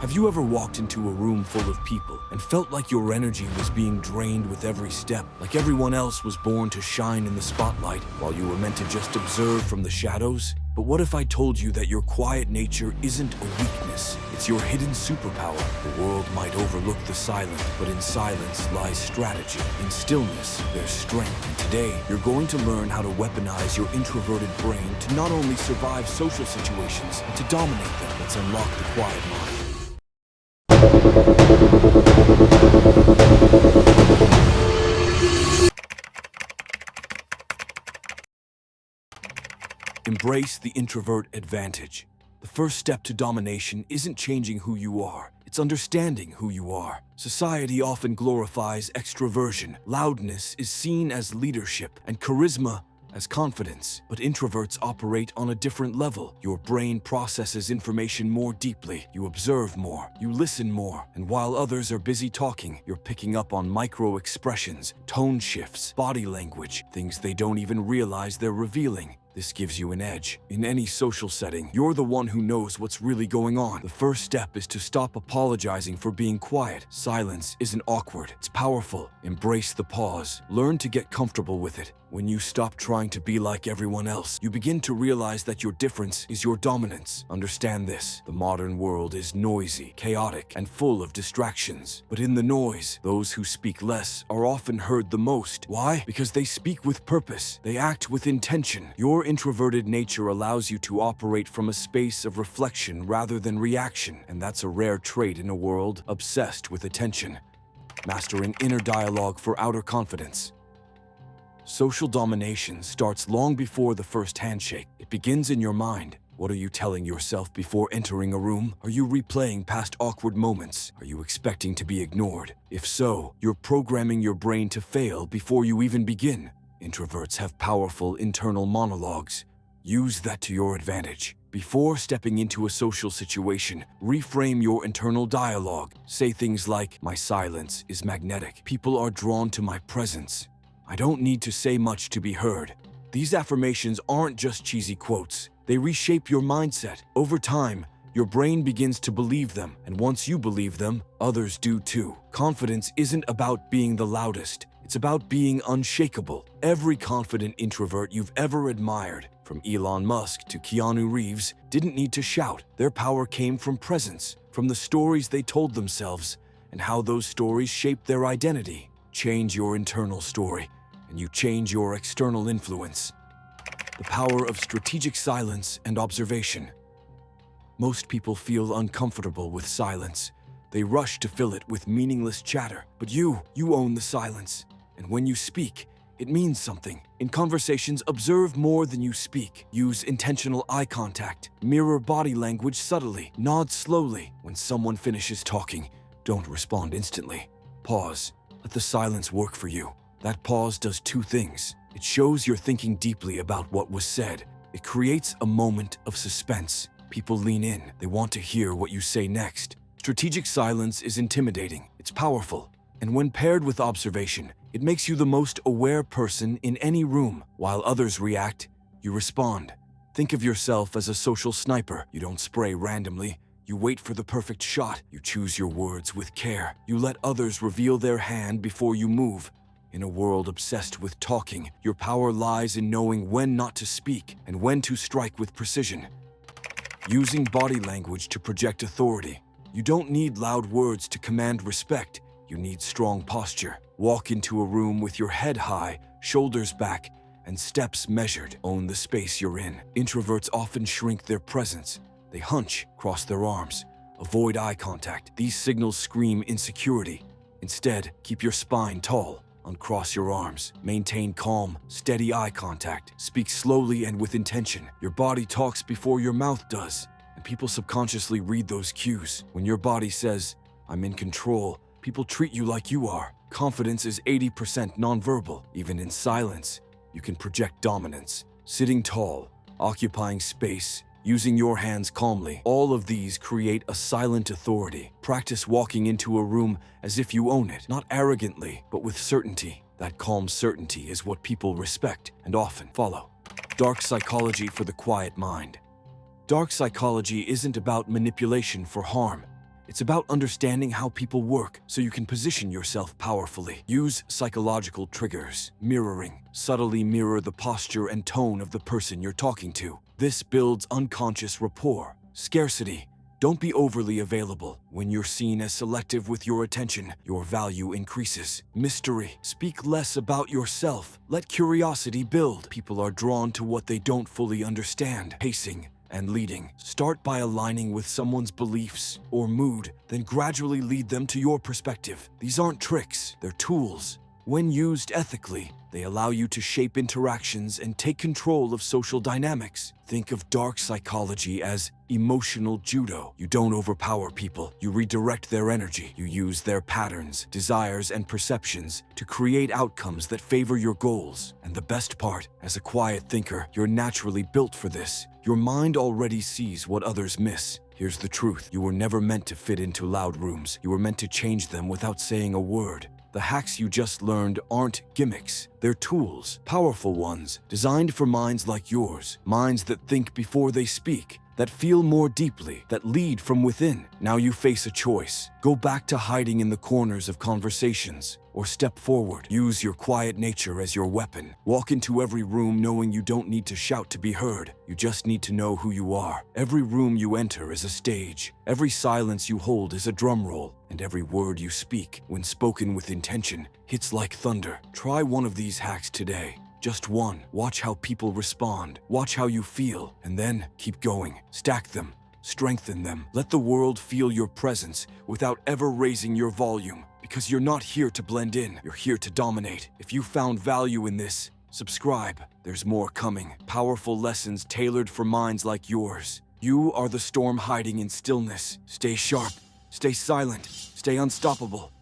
Have you ever walked into a room full of people and felt like your energy was being drained with every step, like everyone else was born to shine in the spotlight while you were meant to just observe from the shadows? But what if I told you that your quiet nature isn't a weakness? It's your hidden superpower. The world might overlook the silent, but in silence lies strategy. In stillness, there's strength. And today, you're going to learn how to weaponize your introverted brain to not only survive social situations, but to dominate them. Let's unlock the quiet mind. Embrace the introvert advantage. The first step to domination isn't changing who you are, it's understanding who you are. Society often glorifies extroversion. Loudness is seen as leadership, and charisma as confidence. But introverts operate on a different level. Your brain processes information more deeply. You observe more. You listen more. And while others are busy talking, you're picking up on micro expressions, tone shifts, body language, things they don't even realize they're revealing. This gives you an edge. In any social setting, you're the one who knows what's really going on. The first step is to stop apologizing for being quiet. Silence isn't awkward, it's powerful. Embrace the pause. Learn to get comfortable with it. When you stop trying to be like everyone else, you begin to realize that your difference is your dominance. Understand this: the modern world is noisy, chaotic, and full of distractions. But in the noise, those who speak less are often heard the most. Why? Because they speak with purpose. They act with intention. Your introverted nature allows you to operate from a space of reflection rather than reaction, and that's a rare trait in a world obsessed with attention. Mastering inner dialogue for outer confidence. Social domination starts long before the first handshake. It begins in your mind. What are you telling yourself before entering a room? Are you replaying past awkward moments? Are you expecting to be ignored? If so, you're programming your brain to fail before you even begin. Introverts have powerful internal monologues. Use that to your advantage. Before stepping into a social situation, reframe your internal dialogue. Say things like, "My silence is magnetic. People are drawn to my presence. I don't need to say much to be heard." These affirmations aren't just cheesy quotes. They reshape your mindset. Over time, your brain begins to believe them, and once you believe them, others do too. Confidence isn't about being the loudest. It's about being unshakable. Every confident introvert you've ever admired, from Elon Musk to Keanu Reeves, didn't need to shout. Their power came from presence, from the stories they told themselves, and how those stories shaped their identity. Change your internal story, and you change your external influence. The power of strategic silence and observation. Most people feel uncomfortable with silence. They rush to fill it with meaningless chatter. But you own the silence. And when you speak, it means something. In conversations, observe more than you speak. Use intentional eye contact. Mirror body language subtly. Nod slowly. When someone finishes talking, don't respond instantly. Pause. Let the silence work for you. That pause does two things. It shows you're thinking deeply about what was said. It creates a moment of suspense. People lean in. They want to hear what you say next. Strategic silence is intimidating. It's powerful. And when paired with observation, it makes you the most aware person in any room. While others react, you respond. Think of yourself as a social sniper. You don't spray randomly. You wait for the perfect shot. You choose your words with care. You let others reveal their hand before you move. In a world obsessed with talking, your power lies in knowing when not to speak and when to strike with precision. Using body language to project authority. You don't need loud words to command respect. You need strong posture. Walk into a room with your head high, shoulders back, and steps measured. Own the space you're in. Introverts often shrink their presence. They hunch, cross their arms, avoid eye contact. These signals scream insecurity. Instead, keep your spine tall. Uncross your arms. Maintain calm, steady eye contact. Speak slowly and with intention. Your body talks before your mouth does, and people subconsciously read those cues. When your body says, "I'm in control," people treat you like you are. Confidence is 80% nonverbal. Even in silence, you can project dominance. Sitting tall, occupying space, using your hands calmly. All of these create a silent authority. Practice walking into a room as if you own it, not arrogantly, but with certainty. That calm certainty is what people respect and often follow. Dark psychology for the quiet mind. Dark psychology isn't about manipulation for harm. It's about understanding how people work so you can position yourself powerfully. Use psychological triggers. Mirroring. Subtly mirror the posture and tone of the person you're talking to. This builds unconscious rapport. Scarcity. Don't be overly available. When you're seen as selective with your attention, your value increases. Mystery. Speak less about yourself. Let curiosity build. People are drawn to what they don't fully understand. Pacing and leading. Start by aligning with someone's beliefs or mood, then gradually lead them to your perspective. These aren't tricks, they're tools. When used ethically, they allow you to shape interactions and take control of social dynamics. Think of dark psychology as emotional judo. You don't overpower people, you redirect their energy. You use their patterns, desires, and perceptions to create outcomes that favor your goals. And the best part, as a quiet thinker, you're naturally built for this. Your mind already sees what others miss. Here's the truth. You were never meant to fit into loud rooms. You were meant to change them without saying a word. The hacks you just learned aren't gimmicks. They're tools, powerful ones, designed for minds like yours. Minds that think before they speak, that feel more deeply, that lead from within. Now you face a choice. Go back to hiding in the corners of conversations, or step forward. Use your quiet nature as your weapon. Walk into every room knowing you don't need to shout to be heard. You just need to know who you are. Every room you enter is a stage. Every silence you hold is a drum roll. And every word you speak, when spoken with intention, hits like thunder. Try one of these hacks today. Just one. Watch how people respond. Watch how you feel. And then keep going. Stack them. Strengthen them. Let the world feel your presence without ever raising your volume. Because you're not here to blend in. You're here to dominate. If you found value in this, subscribe. There's more coming. Powerful lessons tailored for minds like yours. You are the storm hiding in stillness. Stay sharp. Stay silent. Stay unstoppable.